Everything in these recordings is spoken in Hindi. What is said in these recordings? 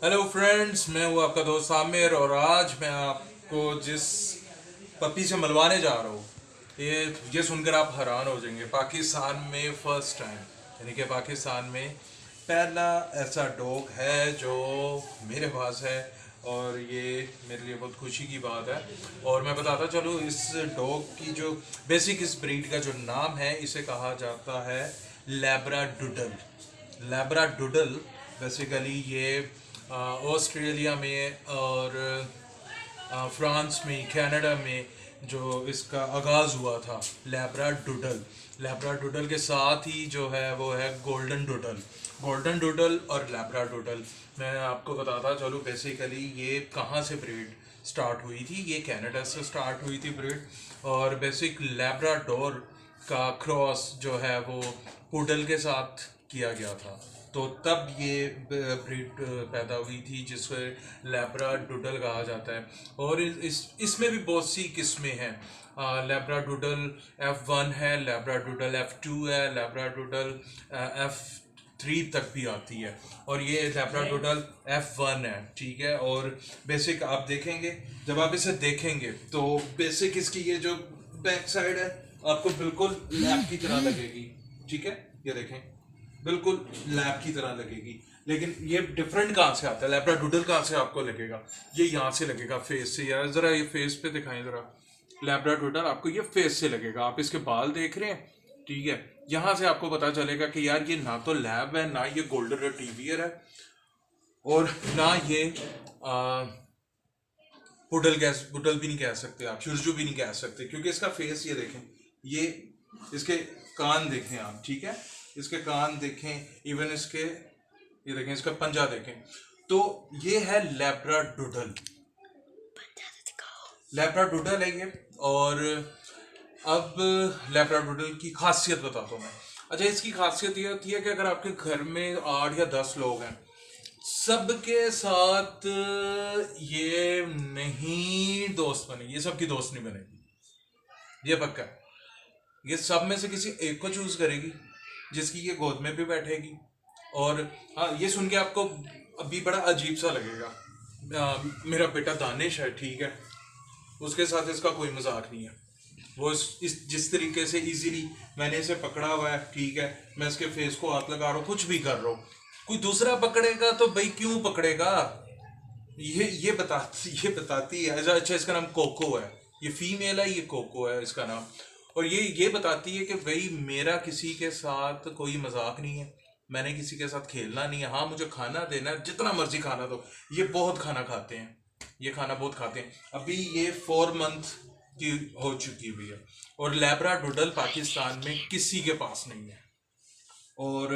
हेलो फ्रेंड्स, मैं हूँ आपका दोस्त आमिर और आज मैं आपको जिस पपी से मिलवाने जा रहा हूँ ये सुनकर आप हैरान हो जाएंगे। पाकिस्तान में फर्स्ट टाइम, यानी कि पाकिस्तान में पहला ऐसा डॉग है जो मेरे पास है और ये मेरे लिए बहुत खुशी की बात है। और मैं बताता चलूँ इस डॉग की जो बेसिक इस ब्रीड का जो नाम है, इसे कहा जाता है लैब्राडूडल। लैब्राडूडल बेसिकली ये ऑस्ट्रेलिया में और फ्रांस में, कनाडा में जो इसका आगाज़ हुआ था लैब्राडूडल। लैब्राडूडल के साथ ही जो है वो है गोल्डन डूडल। गोल्डन डूडल और लैब्राडूडल मैं आपको बताता चलूँ बेसिकली ये कहाँ से ब्रीड स्टार्ट हुई थी। ये कनाडा से स्टार्ट हुई थी ब्रीड। और बेसिक लैब्राडोर का क्रॉस जो है वो पुडल के साथ किया गया था, तो तब ये ब्रीड पैदा हुई थी जिसे लैब्राडूडल कहा जाता है। और इसमें भी बहुत सी किस्में हैं। लैब्राडूडल F1 है, लैब्राडूडल F2 है, लैब्राडूडल F3 तक भी आती है और ये लैब्राडूडल F1 है। ठीक है। और बेसिक आप देखेंगे, जब आप इसे देखेंगे तो बेसिक इसकी ये जो बैक साइड है आपको बिल्कुल लैब की तरह लगेगी। ठीक है, ये देखें, बिल्कुल लैब की तरह लगेगी। लेकिन ये डिफरेंट कहाँ से आता है, लैब्राडूडल कहाँ से आपको लगेगा? ये यहाँ से लगेगा, फेस से। यार जरा ये फेस पे दिखाएं जरा। लैब्राडोडल आपको ये फेस से लगेगा। आप इसके बाल देख रहे हैं, ठीक है, यहाँ से आपको पता चलेगा कि यार ये ना तो लैब है, ना ये गोल्डन रिट्रीवियर है, और ना ये पुडल भी नहीं कह सकते आप, शुरजू भी नहीं कह सकते, क्योंकि इसका फेस ये देखें, ये इसके कान देखें आप। ठीक है, इसके कान देखें, इवन इसके ये देखें, इसका पंजा देखें। तो ये है लैब्राडोडल। लैब्राडोडल है ये। और अब लैब्राडोडल की खासियत बताता हूँ मैं। अच्छा, इसकी खासियत ये होती है कि अगर आपके घर में 8 या 10 लोग हैं, सबके साथ ये नहीं दोस्त बनेगी, ये सबकी दोस्त नहीं बनेगी, ये पक्का है। ये सब में से किसी एक को चूज करेगी जिसकी ये गोद में भी बैठेगी। और हाँ, ये सुन के आपको अभी बड़ा अजीब सा लगेगा। मेरा बेटा दानिश है, ठीक है, उसके साथ इसका कोई मजाक नहीं है। वो इस जिस तरीके से इजीली मैंने इसे पकड़ा हुआ है, ठीक है, मैं इसके फेस को हाथ लगा रहा हूँ, कुछ भी कर रहा हूँ, कोई दूसरा पकड़ेगा तो भाई क्यों पकड़ेगा? ये बताती है। अच्छा, इसका नाम कोको है, ये फीमेल है, ये कोको है इसका नाम। और ये बताती है कि भाई मेरा किसी के साथ कोई मजाक नहीं है, मैंने किसी के साथ खेलना नहीं है। हाँ, मुझे खाना देना है, जितना मर्जी खाना दो। ये बहुत खाना खाते हैं, ये खाना बहुत खाते हैं। अभी ये 4 मंथ की हो चुकी हुई है। और लैब्राडोडल पाकिस्तान में किसी के पास नहीं है। और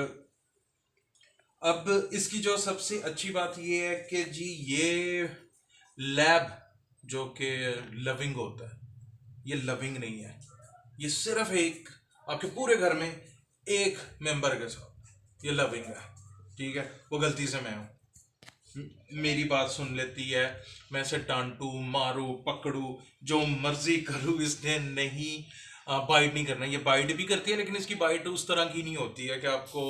अब इसकी जो सबसे अच्छी बात ये है कि जी ये लैब जो कि लविंग होता है, ये लविंग नहीं है। ये सिर्फ एक आपके पूरे घर में एक मेंबर के साथ ये लविंग है। ठीक है, वो गलती से मैं हूँ, मेरी बात सुन लेती है, मैं इसे डांटू, मारू, पकड़ू, जो मर्जी करूँ, इसने नहीं बाइट नहीं करना। ये बाइट भी करती है, लेकिन इसकी बाइट उस तरह की नहीं होती है कि आपको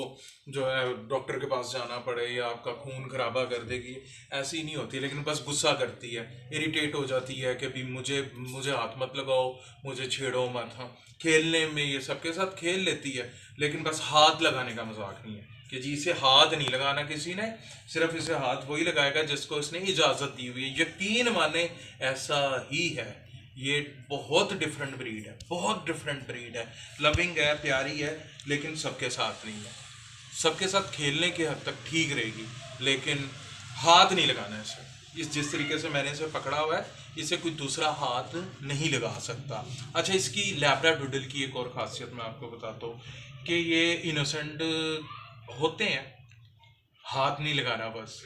जो है डॉक्टर के पास जाना पड़े या आपका खून खराबा कर देगी, ऐसी नहीं होती। लेकिन बस गुस्सा करती है, इरिटेट हो जाती है कि भी मुझे मुझे हाथ मत लगाओ, मुझे छेड़ो मत। हाँ, खेलने में ये सबके साथ खेल लेती है, लेकिन बस हाथ लगाने का मजाक नहीं है कि जी इसे हाथ नहीं लगाना किसी ने, सिर्फ इसे हाथ वही लगाएगा जिसको इसने इजाजत दी हुई है। यकीन माने ऐसा ही है। ये बहुत डिफरेंट ब्रीड है, बहुत डिफरेंट ब्रीड है। लविंग है, प्यारी है, लेकिन सबके साथ नहीं है। सबके साथ खेलने की हद तक ठीक रहेगी, लेकिन हाथ नहीं लगाना है इसे। इस जिस तरीके से मैंने इसे पकड़ा हुआ है, इसे कोई दूसरा हाथ नहीं लगा सकता। अच्छा, इसकी लैब्राडोडल की एक और खासियत मैं आपको बताता हूँ कि ये इनोसेंट होते हैं, हाथ नहीं लगाना बस।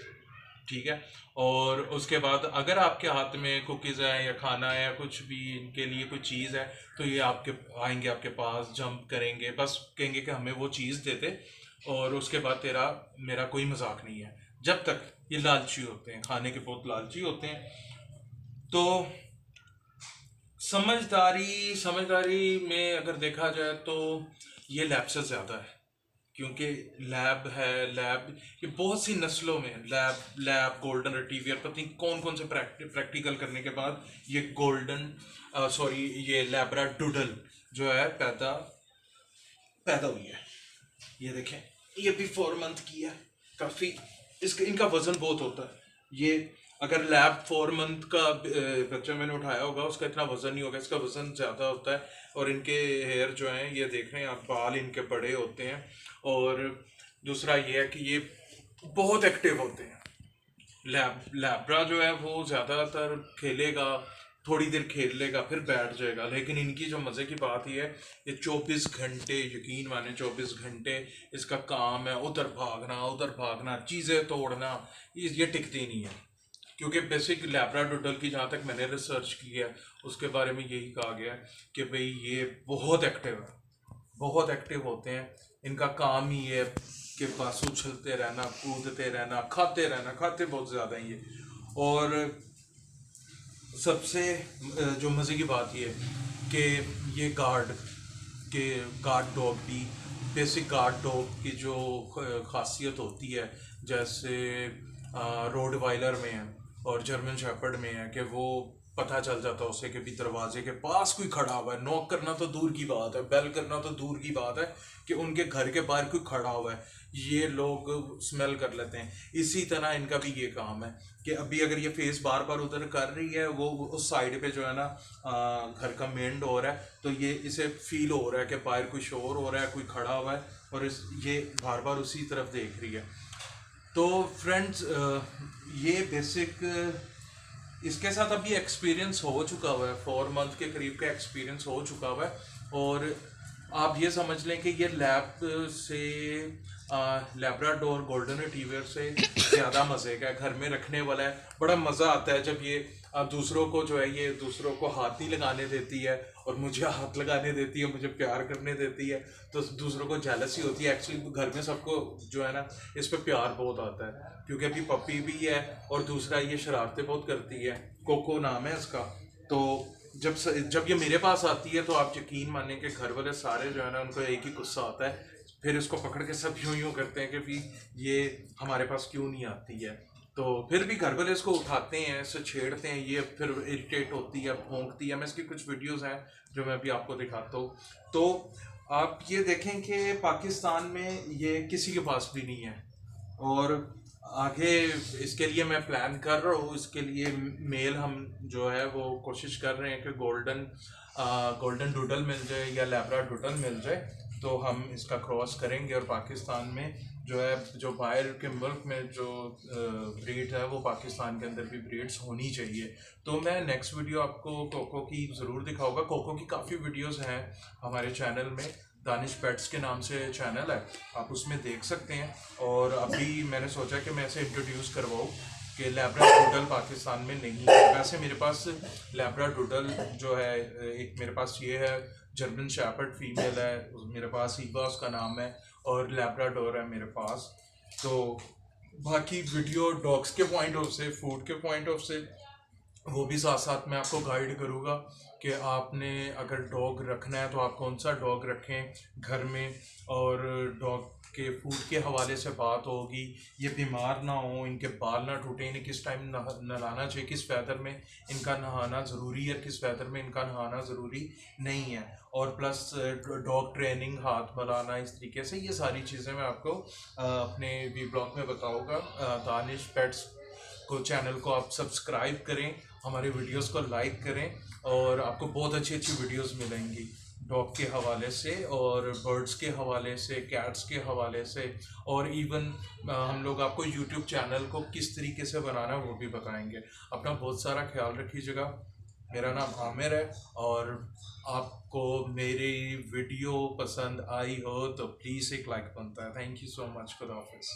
ठीक है। और उसके बाद अगर आपके हाथ में कुकीज़ है या खाना है या कुछ भी इनके लिए कोई चीज़ है, तो ये आपके आएंगे, आपके पास जंप करेंगे, बस कहेंगे कि हमें वो चीज़ दे दे। और उसके बाद तेरा मेरा कोई मजाक नहीं है, जब तक ये लालची होते हैं, खाने के बहुत लालची होते हैं। तो समझदारी समझदारी में अगर देखा जाए तो ये लैब से ज़्यादा है, क्योंकि लैब है, लैब ये बहुत सी नस्लों में लैब गोल्डन रिट्रीवर पता नहीं कौन कौन से प्रैक्टिकल करने के बाद ये ये लैब्राडोodle जो है पैदा हुई है। ये देखें, ये भी 4 मंथ की है। काफ़ी इनका वजन बहुत होता है। ये अगर लैब 4 मंथ का बच्चा मैंने उठाया होगा उसका इतना वजन नहीं होगा, इसका वजन ज़्यादा होता है। और इनके हेयर जो हैं ये देख रहे हैं आप, बाल इनके बड़े होते हैं। और दूसरा ये है कि ये बहुत एक्टिव होते हैं। लैब्रा जो है वो ज़्यादातर खेलेगा, थोड़ी देर खेल लेगा फिर बैठ जाएगा। लेकिन इनकी जो मज़े की बात ये है, ये 24 घंटे, यकीन माने 24 घंटे इसका काम है उधर भागना, चीज़ें तोड़ना। ये टिकती नहीं है, क्योंकि बेसिक लैब्राडोodle की जहाँ तक मैंने रिसर्च की है उसके बारे में यही कहा गया है कि भाई ये बहुत एक्टिव है, बहुत एक्टिव होते हैं। इनका काम ही है कि बस उछलते रहना, कूदते रहना, खाते बहुत ज़्यादा ही है। और सबसे जो मज़े की बात ये है कि ये गार्ड डॉग भी, बेसिक गार्ड डॉग की जो खासियत होती है, जैसे रोडवाइलर में है और जर्मन शेफर्ड में है कि वो पता चल जाता है उसे कि भी दरवाजे के पास कोई खड़ा हुआ है। नॉक करना तो दूर की बात है, बेल करना तो दूर की बात है, कि उनके घर के बाहर कोई खड़ा हुआ है ये लोग स्मेल कर लेते हैं। इसी तरह इनका भी ये काम है कि अभी अगर ये फेस बार बार उधर कर रही है, वो उस साइड पे जो है ना घर का मेन डोर है, तो ये इसे फील हो रहा है कि बाहर कोई शोर हो रहा है, कोई खड़ा हुआ है, और ये बार बार उसी तरफ देख रही है। तो फ्रेंड्स, ये बेसिक इसके साथ अभी एक्सपीरियंस हो चुका हुआ है, 4 मंथ के करीब का एक्सपीरियंस हो चुका हुआ है। और आप ये समझ लें कि ये लैब्राडोर गोल्डन रिट्रीवर से ज़्यादा मज़े का घर में रखने वाला है। बड़ा मज़ा आता है जब ये दूसरों को जो है, ये दूसरों को हाथ नहीं लगाने देती है और मुझे हाथ लगाने देती है, मुझे प्यार करने देती है, तो दूसरों को जेलसी होती है। एक्चुअली घर में सबको जो है ना इस पर प्यार बहुत आता है, क्योंकि अभी पप्पी भी है और दूसरा ये शरारतें बहुत करती है। कोको नाम है इसका। तो जब ये मेरे पास आती है तो आप यकीन माने कि घर वाले सारे जो है ना उनको एक ही गुस्सा आता है, फिर इसको पकड़ के सब यूं करते हैं कि भी ये हमारे पास क्यों नहीं आती है। तो फिर भी घर वाले इसको उठाते हैं, इससे छेड़ते हैं, ये फिर इरिटेट होती है, भौंकती है। मैं इसकी कुछ वीडियोस हैं जो मैं अभी आपको दिखाता हूँ। तो आप ये देखें कि पाकिस्तान में ये किसी के पास भी नहीं है, और आगे इसके लिए मैं प्लान कर रहा हूँ। इसके लिए मेल हम जो है वो कोशिश कर रहे हैं कि गोल्डन डूडल मिल जाए या लैब्राडोodle मिल जाए, तो हम इसका क्रॉस करेंगे। और पाकिस्तान में जो है, जो बाहर के मुल्क में जो ब्रीड है वो पाकिस्तान के अंदर भी ब्रीड्स होनी चाहिए। तो मैं नेक्स्ट वीडियो आपको कोको की ज़रूर दिखाऊंगा। कोको की काफ़ी वीडियोस हैं हमारे चैनल में, दानिश पेट्स के नाम से चैनल है, आप उसमें देख सकते हैं। और अभी मैंने सोचा कि मैं इसे इंट्रोड्यूस करवाऊँ कि लैब्राडोodle पाकिस्तान में नहीं है। वैसे मेरे पास लैब्राडोodle जो है, एक मेरे पास ये है, जर्मन शेफर्ड फीमेल है मेरे पास, ईवा उसका नाम है, और लैब्राडोर है मेरे पास। तो बाकी वीडियो डॉग्स के पॉइंट ऑफ से, फूड के पॉइंट ऑफ से, वो भी साथ साथ मैं आपको गाइड करूँगा कि आपने अगर डॉग रखना है तो आप कौन सा डॉग रखें घर में। और डॉग के फूड के हवाले से बात होगी, ये बीमार ना हो, इनके बाल ना टूटे, इन्हें किस टाइम नहलाना चाहिए, किस वेदर में इनका नहाना ज़रूरी है, किस वेदर में इनका नहाना ज़रूरी नहीं है। और प्लस डॉग ट्रेनिंग, हाथ बनाना, इस तरीके से ये सारी चीज़ें मैं आपको अपने वी ब्लॉग में बताऊँगा। दानिश पेट्स को चैनल को आप सब्सक्राइब करें, हमारे वीडियोस को लाइक करें, और आपको बहुत अच्छी अच्छी वीडियोस मिलेंगी डॉग के हवाले से और बर्ड्स के हवाले से, कैट्स के हवाले से। और इवन हम लोग आपको यूट्यूब चैनल को किस तरीके से बनाना है वो भी बताएंगे। अपना बहुत सारा ख्याल रखिएगा। मेरा नाम आमिर है, और आपको मेरी वीडियो पसंद आई हो तो प्लीज़ एक लाइक बनता है। Thank you so much. खुदा हाफिज़।